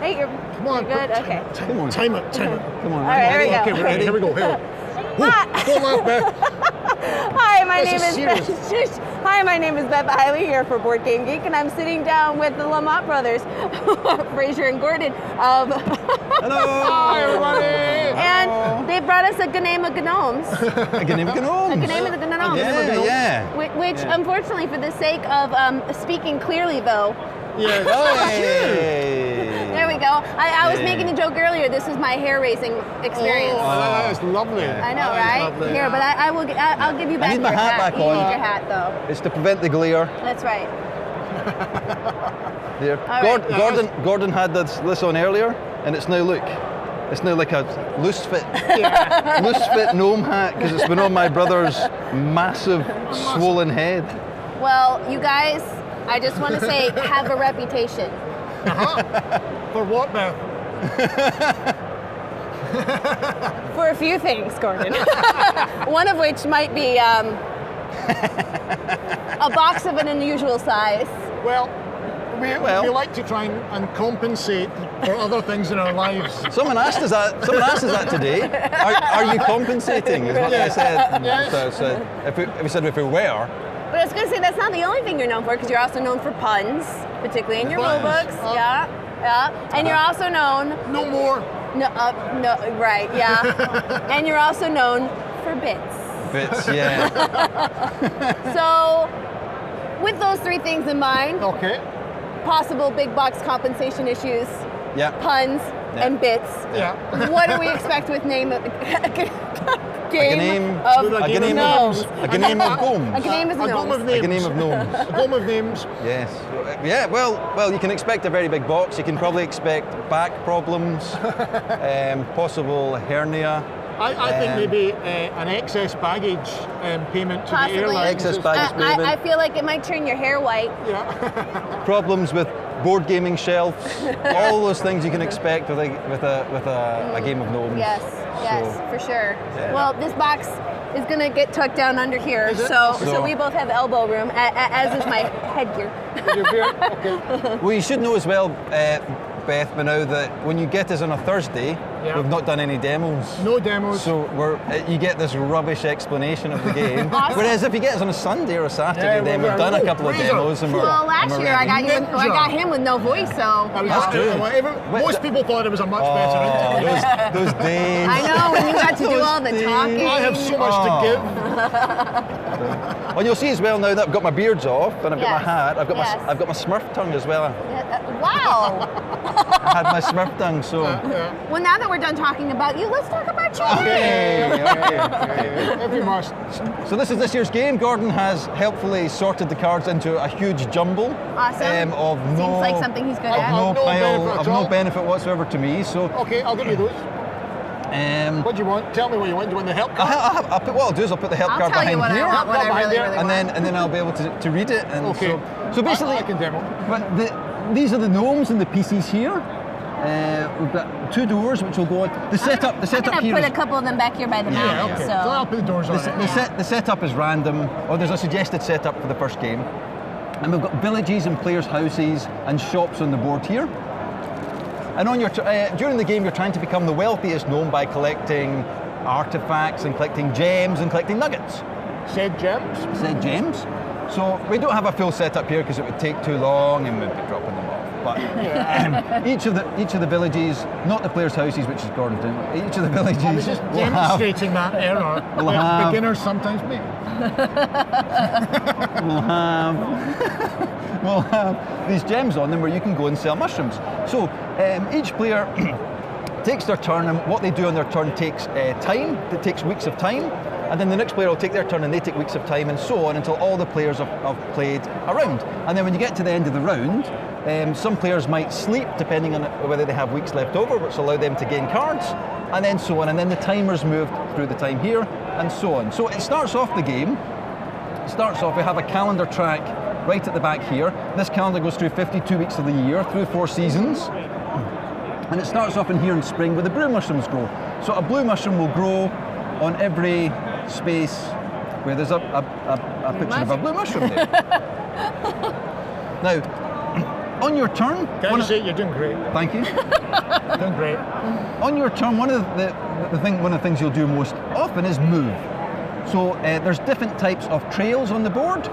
Hey, you're good? Okay. Come on. Time it. Come on. All right, here we go. Okay, we're ready. Here we go. Don't laugh, Beth. Hi, my name This is is Beth. Hi, my name is Beth Eiley here for Board Game Geek, and I'm sitting down with the Lamont brothers, Fraser and Gordon. Hello. Hi, everybody. And they brought us a game of Gnomes. A game of Gnomes. A game of Gnomes. Yeah. Which, unfortunately, for the sake of speaking clearly, though. Yeah. There we go. I was making a joke earlier. This is my hair-raising experience. Oh, that is lovely. I know, That is right? lovely. Here, but I'll give you back need my your hat back You on. need your hat, though. It's to prevent the glare. That's right. There. right. Gordon had this on earlier, and it's now like a loose fit gnome hat because it's been on my brother's massive swollen head. Well, you guys, I just want to say, have a reputation. For what, Beth? For a few things, Gordon. One of which might be a box of an unusual size. Well, we like to try and compensate for other things in our lives. Someone asked us that today. Are you compensating? Is what they said. Yes. So if we said if we were. But I was going to say, that's not the only thing you're known for, because you're also known for puns, particularly in your rule books. Yeah. And you're also known... No more. No, right, yeah. And you're also known for bits. Bits, yeah. So, with those three things in mind, Okay. possible big box compensation issues, Yeah. puns, and bits. Yeah. What do we expect with game of game of of gnomes? A game of gnomes. A game of A game of gnomes. names. A game of gnomes. A game of names. Yes. Yeah. Well, you can expect a very big box. You can probably expect back problems, possible hernia. I think maybe an excess baggage payment to Possibly. the airlines. Excess baggage payment. I feel like it might turn your hair white. Problems with board gaming shelves. All those things you can expect with a game of gnomes. Yes, So, for sure. Yeah. Well, this box is going to get tucked down under here, so we both have elbow room, as is my headgear. Okay. Well, you should know as well, Beth, by now that when you get us on a Thursday, we've not done any demos. No demos. So you get this rubbish explanation of the game. Awesome. Whereas if you get us on a Sunday or a Saturday, then we've done a couple of demos and we're Well, last and we're year I ready. got him with no voice, so. That's true. Most people thought it was a much better interview. those days. I know, when you got to do all the talking. I have so much to give. Well, you'll see as well now that I've got my beards off and I've got my Yes. hat. I've Yes. got my Smurf tongue as well. Wow. I had my Smurf tongue, so. Well, now that we're done talking about you, let's talk about you. Okay. Every must. So this is this year's game. Gordon has helpfully sorted the cards into a huge jumble Awesome. of Seems no, like something he's good of at. no no pile, benefit of at no all. benefit whatsoever to me. So Okay, I'll give you those. What do you want? Tell me what you want. Do you want the help card? what I'll do is I'll put the help I'll card tell you behind what here, I want, what I really, really and want. then I'll be able to read it. And Okay. So basically, I can demo. But these are the gnomes and the pieces here. We've got two doors which will go on. The setup I'm gonna here put is a couple of them back here by the Yeah, mountain. okay. So. So I'll put the doors on it. the setup is random, or there's a suggested setup for the first game. And we've got villages and players' houses and shops on the board here. And on your during the game, you're trying to become the wealthiest gnome by collecting artifacts and collecting gems and collecting nuggets. Said gems. Said gems. So we don't have a full setup here because it would take too long and we'd be dropping them off. But each of the villages, not the players' houses, which is Gordon's doing. Each of the villages I was just will have demonstrating that error. We'll that have- beginners sometimes make. we'll have these gems on them where you can go and sell mushrooms. So each player takes their turn, and what they do on their turn takes time. It takes weeks of time, and then the next player will take their turn and they take weeks of time, and so on until all the players have played a round. And then when you get to the end of the round, some players might sleep depending on whether they have weeks left over, which allow them to gain cards, and then so on. And then the timer's moved through the time here, and so on. So it starts off the game. We have a calendar track right at the back here. This calendar goes through 52 weeks of the year, through 4 seasons. And it starts off in here in spring where the blue mushrooms grow. So a blue mushroom will grow on every space where there's a picture of a blue mushroom there. Now, On your turn, Can you say you're doing great? thank you. Doing great. On your turn, one of the things you'll do most often is move. So there's different types of trails on the board.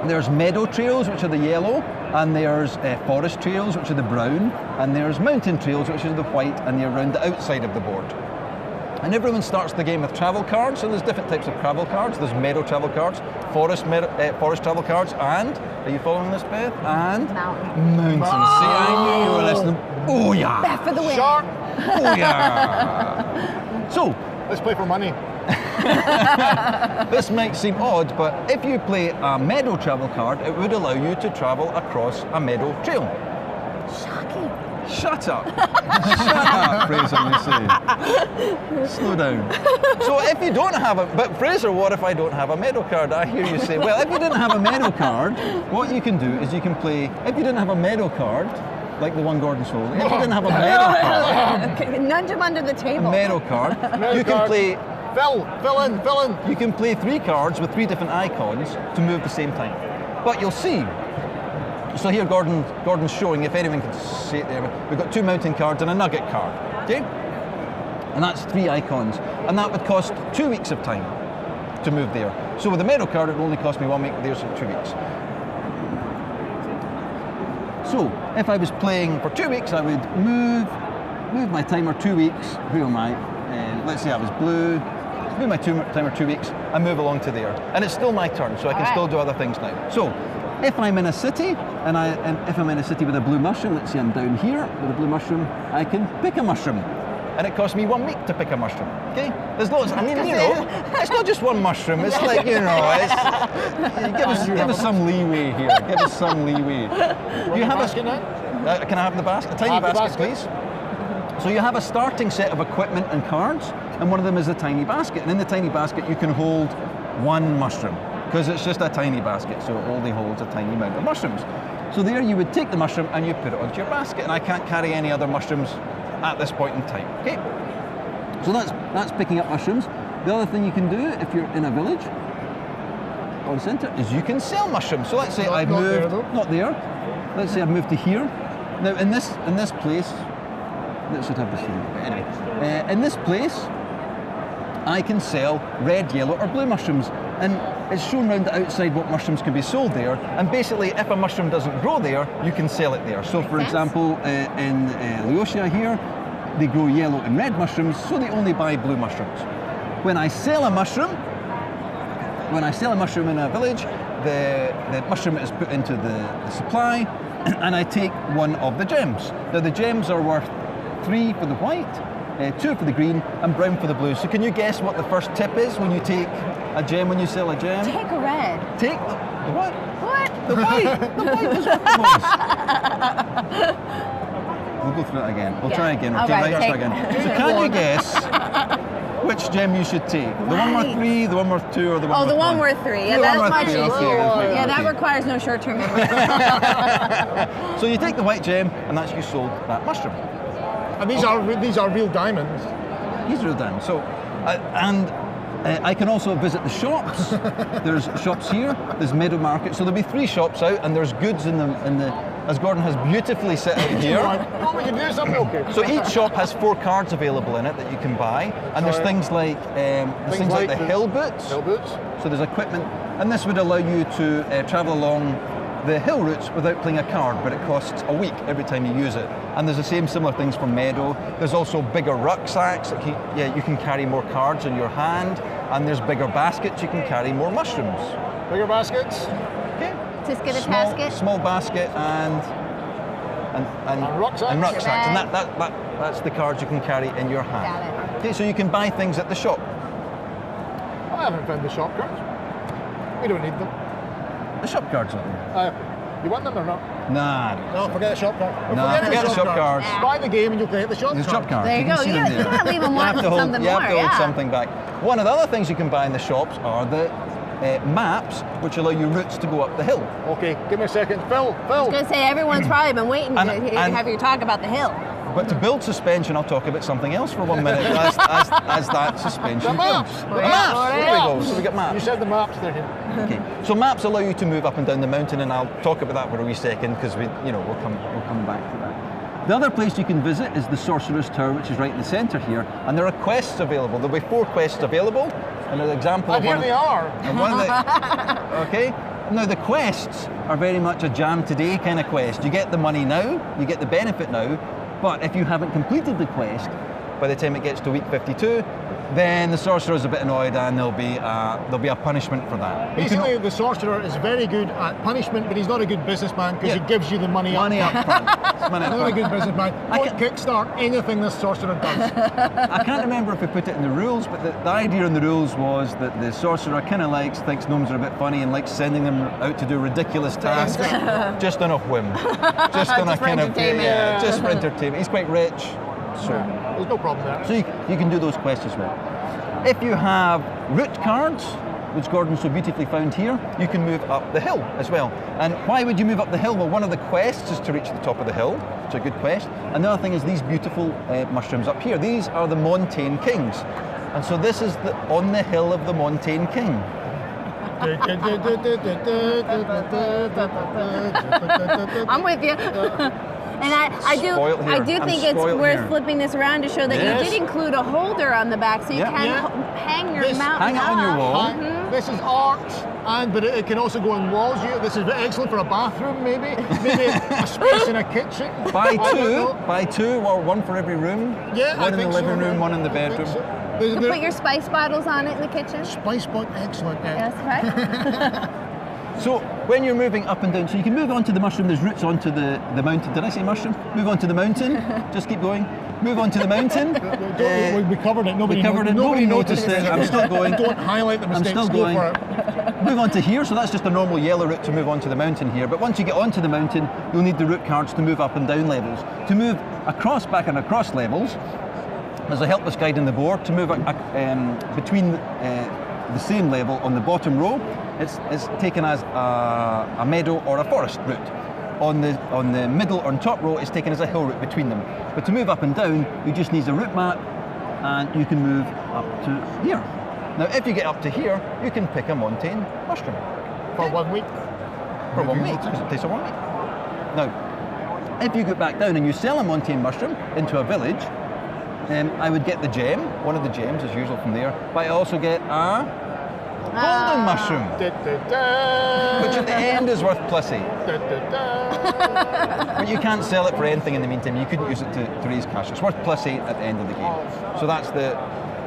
There's meadow trails, which are the yellow, and there's forest trails, which are the brown, and there's mountain trails, which is the white, and they're around the outside of the board. And everyone starts the game with travel cards, so there's different types of travel cards. There's meadow travel cards, forest travel cards, and, are you following this, Beth? And mountains. See, I knew you were listening. Oh yeah! Beth for the win. Shark. Oh yeah! So, Let's play for money. this might seem odd, but if you play a meadow travel card, it would allow you to travel across a meadow trail. Shocking. Shut up. Shut up, Fraser, you say. Slow down. So if you don't have but Fraser, what if I don't have a meadow card? I hear you say, well, if you didn't have a meadow card, what you can do is you can play, if you didn't have a meadow card, like the one Gordon sold, if you didn't have a meadow card, Nudge him under the table. a meadow card, you can play, Fill in. you can play 3 cards with 3 different icons to move at the same time. But you'll see, so here Gordon's showing, if anyone can see it there, we've got 2 mountain cards and a nugget card, okay? And that's 3 icons. And that would cost 2 weeks of time to move there. So with the meadow card, it would only cost me 1 week, there's 2 weeks. So if I was playing for 2 weeks, I would move my timer 2 weeks. Who am I? Let's say I was blue. Move my timer 2 weeks and move along to there. And it's still my turn, so I can still do other things now. So if I'm in a city, and if I'm in a city with a blue mushroom, let's say I'm down here with a blue mushroom, I can pick a mushroom. And it costs me 1 week to pick a mushroom, okay? There's lots, I mean, you know, it's not just one mushroom, it's like, you know, give us some leeway here, give us some leeway. You have a basket now? Can I have the basket? A tiny basket, please. So you have a starting set of equipment and cards, and one of them is a tiny basket. And in the tiny basket, you can hold 1 mushroom, because it's just a tiny basket, so it only holds a tiny amount of mushrooms. So there you would take the mushroom and you put it onto your basket, and I can't carry any other mushrooms at this point in time, okay? So that's picking up mushrooms. The other thing you can do if you're in a village or the centre is you can sell mushrooms. So let's say I've moved, not there, let's say I've moved to here. Now in this place, that should have the same, but anyway, in this place, I can sell red, yellow or blue mushrooms, and it's shown around the outside what mushrooms can be sold there, and basically if a mushroom doesn't grow there, you can sell it there. So for example, in Laotia here, they grow yellow and red mushrooms, so they only buy blue mushrooms. When I sell a mushroom in a village, the mushroom is put into the supply, and I take 1 of the gems. Now the gems are worth 3 for the white, 2 for the green, and brown for the blue. So can you guess what the first tip is when you take a gem, when you sell a gem? Take a red. Take the what? What? The white. The white is what it was. We'll go through it again. We'll try again. Okay, right, let's try again. So can you guess which gem you should take? The one worth 3, the one worth 2, or the one worth 1? Oh, the one worth 3. Yeah, The that's one worth much 3, easier. okay, Yeah, that okay. requires no short-term memory. So you take the white gem, and that's you sold that mushroom. And these are real diamonds. These are done. So, I can also visit the shops. There's shops here. There's Meadow Market. So there'll be 3 shops out, and there's goods in the as Gordon has beautifully set out here. Oh, we can do something. Okay. So each shop has 4 cards available in it that you can buy, and there's things like the hill boots. Hill boots. So there's equipment, and this would allow you to travel along the hill routes without playing a card, but it costs a week every time you use it. And there's the same similar things for Meadow. There's also bigger rucksacks that you can carry more cards in your hand, and there's bigger baskets, you can carry more mushrooms. Bigger baskets. Okay. Just get a basket. Small basket and rucksacks. And rucksacks. And that's the cards you can carry in your hand. Got it. Okay, so you can buy things at the shop. I haven't found the shop cards. We don't need them. The shop cards are there. You want them or not? Nah. No, forget the shop card. No, forget the shop cards. Buy the game and you'll get the shop The cards. shop cards. There you go. can see them You there. can't leave them You have wanting to hold- something You have more, to hold yeah. something back. One of the other things you can buy in the shops are the maps, which allow you routes to go up the hill. Okay, give me a second. Phil. I was going to say, everyone's probably been waiting to And- have you talk about the hill. But to build suspension, I'll talk about something else for 1 minute as that suspension The maps. builds. The The maps. There we go. So we got maps. You said the maps there. Okay. So maps allow you to move up and down the mountain, and I'll talk about that for a wee second because we'll come back to that. The other place you can visit is the Sorcerer's Tower, which is right in the centre here, and there are quests available. There'll be 4 quests available, and an example And of here one. they are. And one of the, okay. Now the quests are very much a jam today kind of quest. You get the money now, you get the benefit now, but if you haven't completed the quest by the time it gets to week 52, then the sorcerer's a bit annoyed, and there'll be a punishment for that. Basically, the sorcerer is very good at punishment, but he's not a good businessman because he gives you the money up front. Not a good businessman. Don't kickstart anything this sorcerer does. I can't remember if we put it in the rules, but the idea in the rules was that the sorcerer kind of thinks gnomes are a bit funny and likes sending them out to do ridiculous tasks just on a whim. Just on a kind of, just for entertainment. He's quite rich. So there's no problem there. So you can do those quests as well. If you have route cards, which Gordon so beautifully found here, you can move up the hill as well. And why would you move up the hill? Well, one of the quests is to reach the top of the hill, which is a good quest. And the other thing is these beautiful mushrooms up here. These are the Montane Kings. And so this is on the hill of the Montane King. I'm with you. And I do think it's worth flipping this around to show that you did include a holder on the back, so you can hang your mountain hang it on your wall. This is art, but it can also go on walls. This is excellent for a bathroom, maybe a space in a kitchen. Buy two, or one for every room. Yeah, one in the living room, one in the bedroom. Put your spice bottles on it in the kitchen. Spice bottle, excellent. Yes, right. So when you're moving up and down, so you can move onto the mushroom, there's routes onto the mountain. Did I say mushroom? Move onto the mountain. Just keep going. Move onto the mountain. We covered it. Nobody noticed it. I'm still going. Don't highlight the mistakes. I'm still going. Go for it. Move onto here. So that's just a normal yellow route to move onto the mountain here. But once you get onto the mountain, you'll need the route cards to move up and down levels. To move back and across levels, there's a helpless guide on the board to move between the same level on the bottom row. It's taken as a meadow or a forest route. On the middle or top row, it's taken as a hill route between them. But to move up and down, you just need a route map, and you can move up to here. Now, if you get up to here, you can pick a montane mushroom. For 1 week? For 1 week. It takes a 1 week. Now, if you go back down and you sell a montane mushroom into a village, I would get the gem, one of the gems as usual from there, but I also get a golden mushroom, which at the end is worth plenty. But you can't sell it for anything in the meantime. You couldn't use it to raise cash. It's worth plenty at the end of the game. So that's the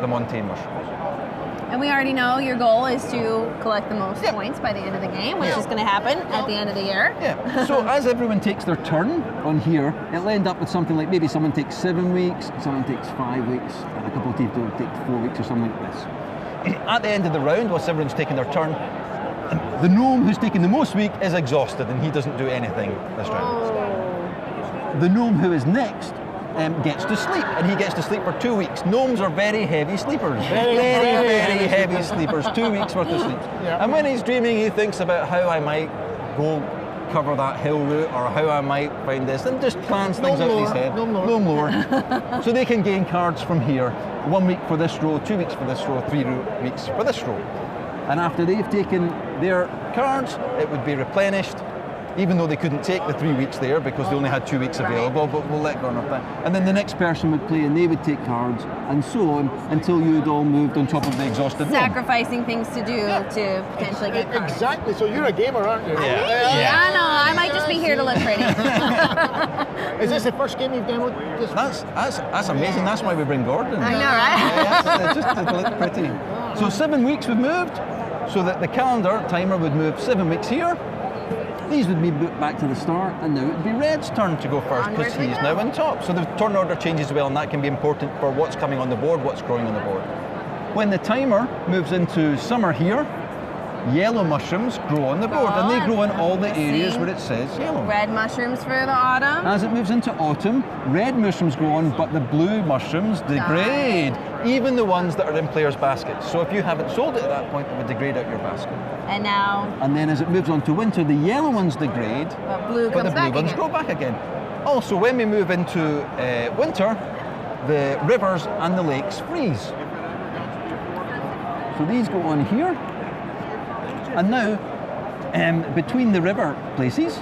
montane mushroom. And we already know your goal is to collect the most points by the end of the game, which is going to happen at the end of the year. Yeah. So as everyone takes their turn on here, it'll end up with something like maybe someone takes 7 weeks, someone takes 5 weeks, and a couple of people take 4 weeks or something like this. At the end of the round, once everyone's taken their turn, the gnome who's taken the most week is exhausted and he doesn't do anything this round. The gnome who is next gets to sleep, and he gets to sleep for 2 weeks. Gnomes are very heavy sleepers. Very heavy sleepers. 2 weeks worth of sleep. Yeah. And when he's dreaming, he thinks about how I might go cover that hill route, or how I might find this, and just plans things out in his head. Gnome lore. So they can gain cards from here. 1 week for this row, 2 weeks for this row, 3 weeks for this row. And after they've taken their cards, it would be replenished, even though they couldn't take the 3 weeks there because they only had 2 weeks available, but we'll let go of that. And then the next person would play and they would take cards, and so on, until you had all moved on top of the exhausted gnome. Sacrificing things to do to potentially get cards. Exactly, so you're a gamer, aren't you? Yeah, I know, I might just be here to look pretty. Is this the first game you've demoed? That's amazing, that's why we bring Gordon. I know, right? Just to look pretty. So 7 weeks we've moved, so that the calendar timer would move 7 weeks here. These would be booked back to the start, and now it would be Red's turn to go first because he's now on top. So the turn order changes as well, and that can be important for what's coming on the board, what's growing on the board. When the timer moves into summer here, yellow mushrooms grow on the board, and they grow in all the areas where it says yellow. Red mushrooms for the autumn. As it moves into autumn, red mushrooms grow on, but the blue mushrooms degrade, even the ones that are in players' baskets. So if you haven't sold it at that point, it would degrade out your basket. And now... And then as it moves on to winter, the yellow ones degrade, but the blue ones grow back again. Also, when we move into winter, the rivers and the lakes freeze. So these go on here. And now, between the river places,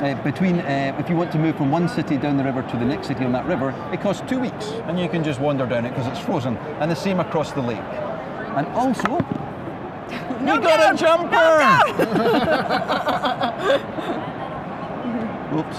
if you want to move from one city down the river to the next city on that river, it costs 2 weeks, and you can just wander down it because it's frozen. And the same across the lake. And also, we got a jumper! Oops.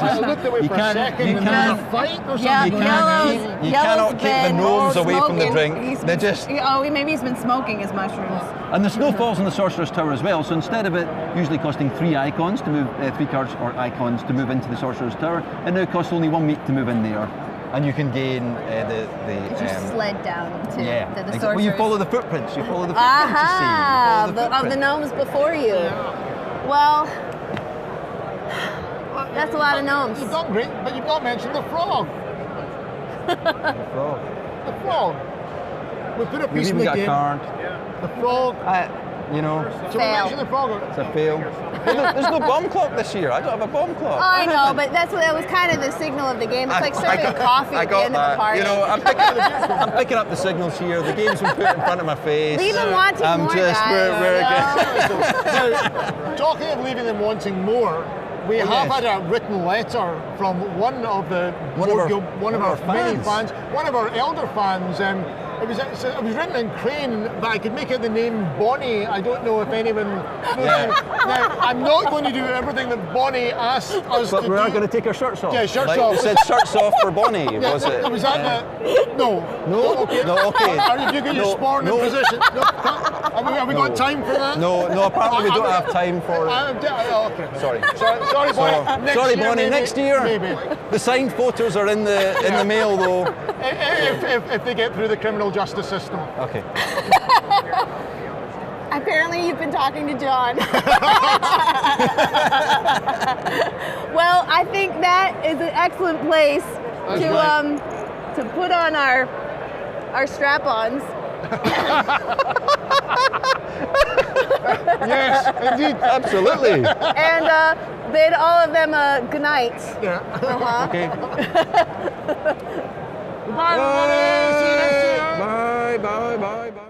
I looked away for a second and there's a fight or something. Yeah, you cannot keep the gnomes away from the drink. They just... maybe he's been smoking his mushrooms. And the snow falls on the Sorcerer's Tower as well, so instead of it usually costing 3 icons to move, 3 cards or icons to move into the Sorcerer's Tower, it now costs only 1 week to move in there. And you can gain you sled down to the Sorcerer's. Well, you follow the footprints. You follow the footprints, of the gnomes before you. Well, that's a lot of gnomes. You've done great, but you've not mentioned the frog. The frog. The frog. We put a piece in the game. We've even got a card. The frog. You know. So we mentioned the frog. It's a fail. There's no bomb clock this year. I don't have a bomb clock. Oh, I know, but that was kind of the signal of the game. It's like serving coffee at the end of the party. You know, I'm picking up the signals here. The game's been put in front of my face. Leave them wanting more, Now, talking of leaving them wanting more, we have had a written letter from one of our many fans, one of our elder fans. It was written in Crane, but I could make out the name Bonnie. I don't know if anyone knows. Now, I'm not going to do everything that Bonnie asked us to do. But we are going to take our shirts off. Yeah, shirts off. You said shirts off for Bonnie, was it? Was that No. No? Okay. No, okay. Have you got your sporn in position? No. Have we got time for that? No, apparently we don't have time for it. Okay. Sorry, Bonnie. Sorry, Bonnie. Next year. Maybe. The signed photos are in the mail, though. If they get through the criminal justice system. Okay. Apparently you've been talking to John. Well, I think that is an excellent place to put on our strap-ons. Yes, indeed, absolutely. And bid all of them a good night. Yeah. Okay. Bye, everybody. See you next year. Bye.